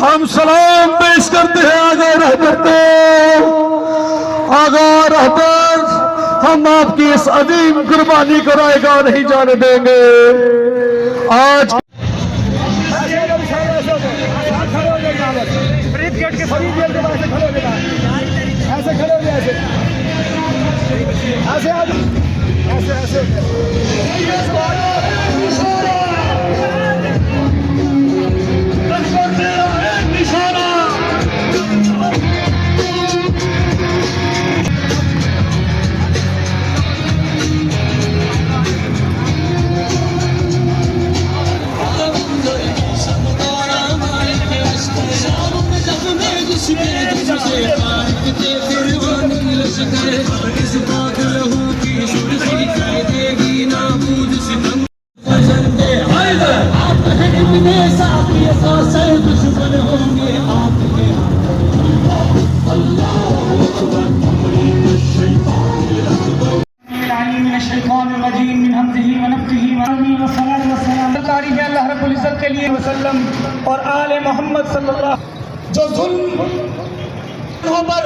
ہم سلام پیش کرتے ہیں آگے رہبر کو۔ آگے رہبر، ہم آپ کی اس عظیم قربانی کو رائے گاہ نہیں جانے دیں گے۔ آج اللہ رب العزت کے لیے وسلم اور آل محمد صلی اللہ، جو ظلم پر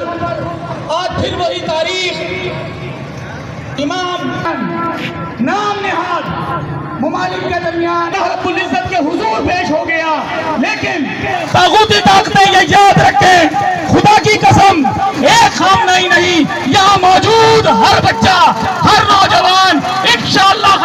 آج پھر وہی تاریخ امام نام نہاد ممالک کے درمیان اللہ رب العزت کے حضور پیش ہو گیا، لیکن طاغوتی طاقتیں یہ یاد رکھیں، خدا کی قسم ایک خامنہ ہی نہیں، یہاں موجود ہر بچہ، ہر نوجوان انشاءاللہ